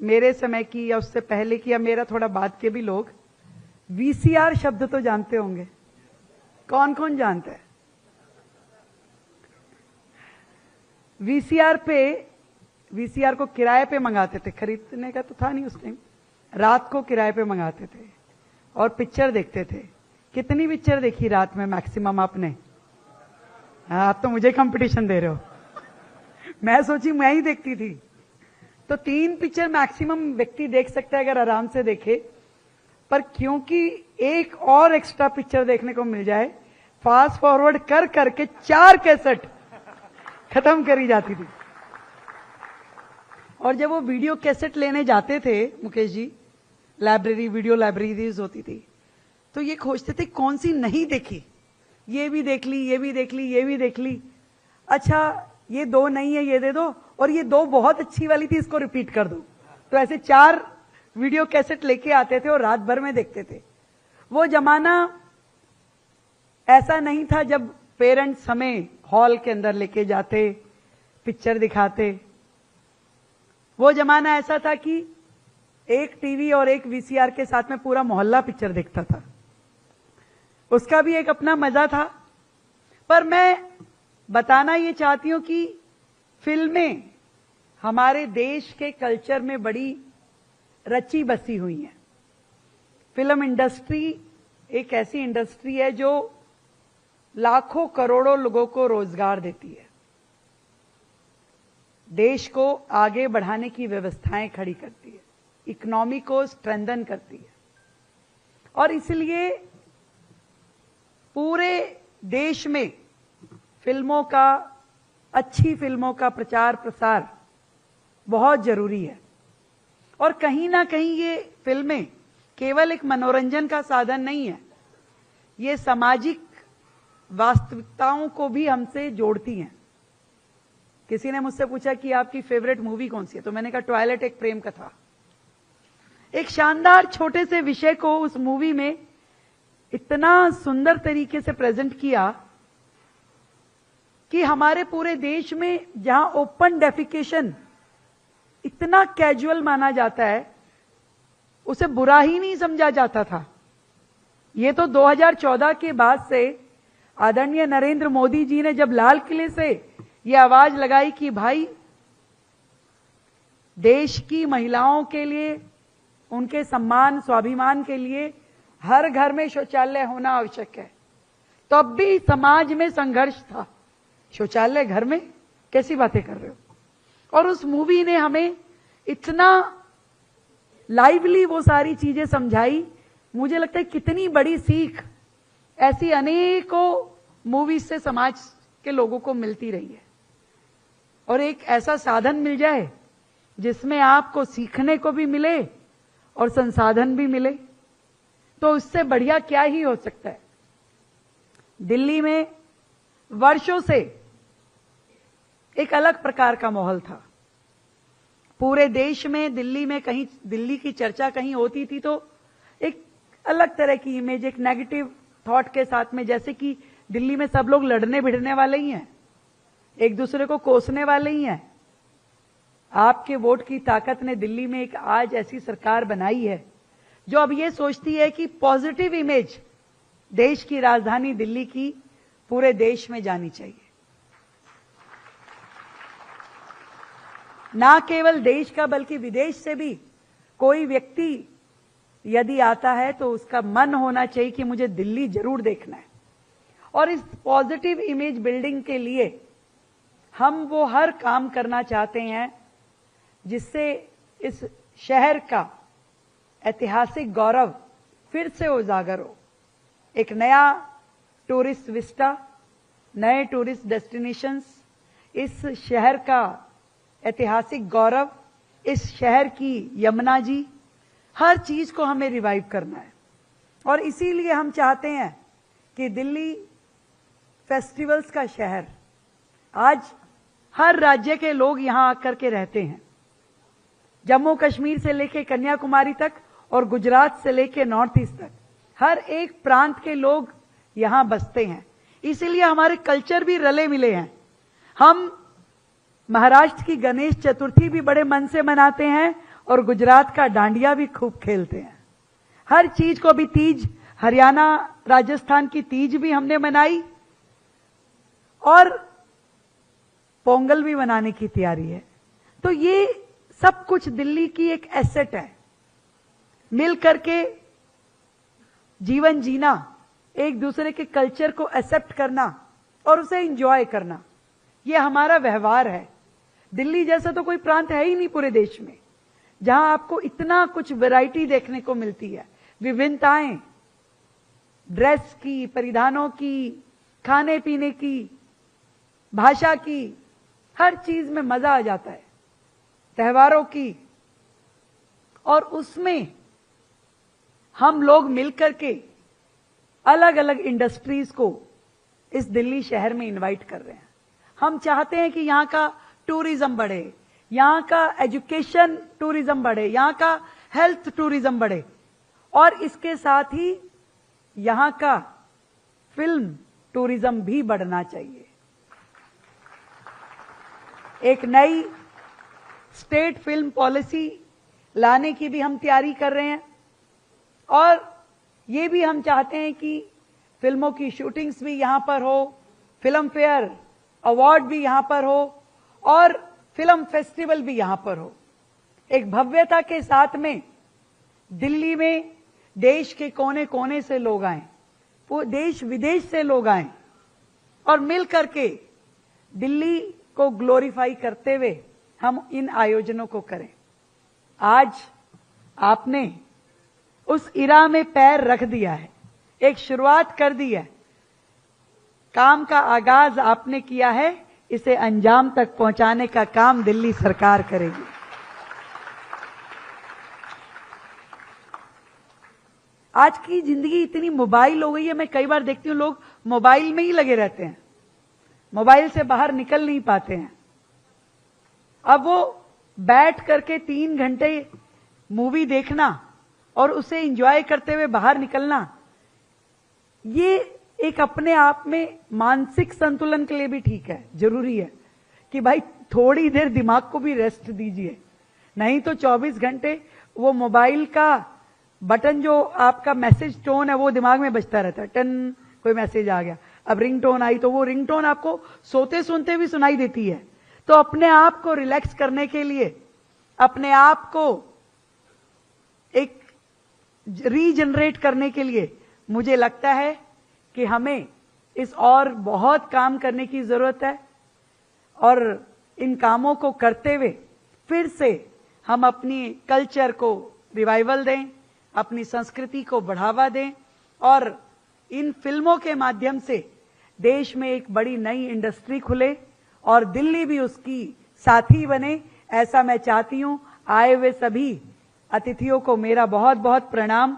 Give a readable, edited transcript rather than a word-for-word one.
मेरे समय की या उससे पहले की या मेरा थोड़ा बाद के भी लोग वीसीआर शब्द तो जानते होंगे। कौन कौन जानता है? वीसीआर को किराए पे मंगाते थे, खरीदने का तो था नहीं उस टाइम। रात को किराए पे मंगाते थे और पिक्चर देखते थे। कितनी पिक्चर देखी रात में मैक्सिमम आपने? हाँ, आप तो मुझे कंपटीशन दे रहे हो। मैं सोची मैं ही देखती थी। तो 3 पिक्चर मैक्सिमम व्यक्ति देख सकता है अगर आराम से देखे, पर क्योंकि एक और एक्स्ट्रा पिक्चर देखने को मिल जाए, फास्ट फॉरवर्ड कर करके 4 कैसेट खत्म करी जाती थी। और जब वो वीडियो कैसेट लेने जाते थे Mukesh ji, library, video libraries होती थी, तो ये खोजते थे कौन सी नहीं देखी। ये भी देख ली, ये भी देख ली, ये भी देख ली। अच्छा, ये 2 नहीं है, ये दे दो, और ये 2 बहुत अच्छी वाली थी, इसको रिपीट कर दो। तो ऐसे 4 वीडियो कैसेट लेके आते थे और रात भर में देखते थे। वो जमाना ऐसा नहीं था जब पेरेंट्स हमें हॉल के अंदर लेके जाते, पिक्चर दिखाते। वो जमाना ऐसा था कि एक टीवी और एक वीसीआर के साथ में पूरा मोहल्ला पिक्चर देखता था। उसका भी एक अपना मजा था। पर मैं बताना ये चाहती हूं कि फिल्में हमारे देश के कल्चर में बड़ी रची बसी हुई हैं। फिल्म इंडस्ट्री एक ऐसी इंडस्ट्री है जो लाखों करोड़ों लोगों को रोजगार देती है, देश को आगे बढ़ाने की व्यवस्थाएं खड़ी करती है, इकोनॉमी को स्ट्रेंथन करती है। और इसलिए पूरे देश में फिल्मों का, अच्छी फिल्मों का प्रचार प्रसार बहुत जरूरी है। और कहीं ना कहीं ये फिल्में केवल एक मनोरंजन का साधन नहीं है, ये सामाजिक वास्तविकताओं को भी हमसे जोड़ती हैं। किसी ने मुझसे पूछा कि आपकी फेवरेट मूवी कौन सी है, तो मैंने कहा ट्वाइलाइट एक प्रेम कथा। एक शानदार छोटे से विषय को उस मूवी में इतना सुंदर तरीके से प्रेजेंट किया कि हमारे पूरे देश में जहां ओपन डेफिकेशन इतना कैजुअल माना जाता है, उसे बुरा ही नहीं समझा जाता था। ये तो 2014 के बाद से आदरणीय नरेंद्र मोदी जी ने जब लाल किले से ये आवाज लगाई कि भाई देश की महिलाओं के लिए, उनके सम्मान स्वाभिमान के लिए हर घर में शौचालय होना आवश्यक है, तब भी समाज में संघर्ष था। शौचालय घर में, कैसी बातें कर रहे हो? और उस मूवी ने हमें इतना लाइवली वो सारी चीजें समझाई। मुझे लगता है कितनी बड़ी सीख ऐसी अनेकों मूवीज से समाज के लोगों को मिलती रही है। और एक ऐसा साधन मिल जाए जिसमें आपको सीखने को भी मिले और संसाधन भी मिले, तो उससे बढ़िया क्या ही हो सकता है। दिल्ली में वर्षों से एक अलग प्रकार का माहौल था। पूरे देश में दिल्ली में कहीं दिल्ली की चर्चा कहीं होती थी तो एक अलग तरह की इमेज, एक नेगेटिव थॉट के साथ में, जैसे कि दिल्ली में सब लोग लड़ने भिड़ने वाले ही हैं, एक दूसरे को कोसने वाले ही हैं। आपके वोट की ताकत ने दिल्ली में एक आज ऐसी सरकार बनाई है जो अब ये सोचती है कि पॉजिटिव इमेज देश की राजधानी दिल्ली की पूरे देश में जानी चाहिए। ना केवल देश का बल्कि विदेश से भी कोई व्यक्ति यदि आता है तो उसका मन होना चाहिए कि मुझे दिल्ली जरूर देखना है। और इस पॉजिटिव इमेज बिल्डिंग के लिए हम वो हर काम करना चाहते हैं जिससे इस शहर का ऐतिहासिक गौरव फिर से उजागर हो। एक नया टूरिस्ट विस्टा, नए टूरिस्ट डेस्टिनेशंस, इस शहर का ऐतिहासिक गौरव, इस शहर की यमुना जी, हर चीज को हमें रिवाइव करना है। और इसीलिए हम चाहते हैं कि दिल्ली फेस्टिवल्स का शहर, आज हर राज्य के लोग यहां आकर के रहते हैं। जम्मू कश्मीर से लेकर कन्याकुमारी तक और गुजरात से लेकर नॉर्थ ईस्ट तक हर एक प्रांत के लोग यहां बसते हैं। इसीलिए हमारे कल्चर भी रले मिले हैं। हम महाराष्ट्र की गणेश चतुर्थी भी बड़े मन से मनाते हैं और गुजरात का डांडिया भी खूब खेलते हैं। हर चीज को भी तीज, हरियाणा राजस्थान की तीज भी हमने मनाई और पोंगल भी मनाने की तैयारी है। तो ये सब कुछ दिल्ली की एक एसेट है। मिल करके जीवन जीना, एक दूसरे के कल्चर को एक्सेप्ट करना और उसे एंजॉय करना, ये हमारा व्यवहार है। दिल्ली जैसा तो कोई प्रांत है ही नहीं पूरे देश में जहां आपको इतना कुछ वैरायटी देखने को मिलती है। विभिन्नताएं, ड्रेस की, परिधानों की, खाने पीने की, भाषा की, हर चीज में मजा आ जाता है, त्योहारों की। और उसमें हम लोग मिलकर के अलग अलग इंडस्ट्रीज को इस दिल्ली शहर में इनवाइट कर रहे हैं। हम चाहते हैं कि यहां का टूरिज्म बढ़े, यहां का एजुकेशन टूरिज्म बढ़े, यहां का हेल्थ टूरिज्म बढ़े और इसके साथ ही यहां का फिल्म टूरिज्म भी बढ़ना चाहिए। एक नई स्टेट फिल्म पॉलिसी लाने की भी हम तैयारी कर रहे हैं और ये भी हम चाहते हैं कि फिल्मों की शूटिंग्स भी यहां पर हो, फिल्म फेयर अवार्ड भी यहां पर हो और फिल्म फेस्टिवल भी यहां पर हो। एक भव्यता के साथ में दिल्ली में देश के कोने कोने से लोग आए, वो देश विदेश से लोग आए और मिल करके दिल्ली को ग्लोरीफाई करते हुए हम इन आयोजनों को करें। आज आपने उस इरा में पैर रख दिया है, एक शुरुआत कर दी है, काम का आगाज आपने किया है, इसे अंजाम तक पहुंचाने का काम दिल्ली सरकार करेगी। आज की जिंदगी इतनी मोबाइल हो गई है, मैं कई बार देखती हूं लोग मोबाइल में ही लगे रहते हैं, मोबाइल से बाहर निकल नहीं पाते हैं। अब वो बैठ करके 3 घंटे मूवी देखना और उसे एंजॉय करते हुए बाहर निकलना, ये एक अपने आप में मानसिक संतुलन के लिए भी ठीक है, जरूरी है कि भाई थोड़ी देर दिमाग को भी रेस्ट दीजिए। नहीं तो 24 घंटे वो मोबाइल का बटन, जो आपका मैसेज टोन है, वो दिमाग में बजता रहता है। टन, कोई मैसेज आ गया, अब रिंग टोन आई तो वो रिंग टोन आपको सोते सुनते भी सुनाई देती है। तो अपने आप को रिलैक्स करने के लिए, अपने आप को एक रीजनरेट करने के लिए मुझे लगता है कि हमें इस और बहुत काम करने की जरूरत है और इन कामों को करते हुए फिर से हम अपनी कल्चर को रिवाइवल दें, अपनी संस्कृति को बढ़ावा दें और इन फिल्मों के माध्यम से देश में एक बड़ी नई इंडस्ट्री खुले और दिल्ली भी उसकी साथी बने, ऐसा मैं चाहती हूं। आए हुए सभी अतिथियों को मेरा बहुत बहुत प्रणाम।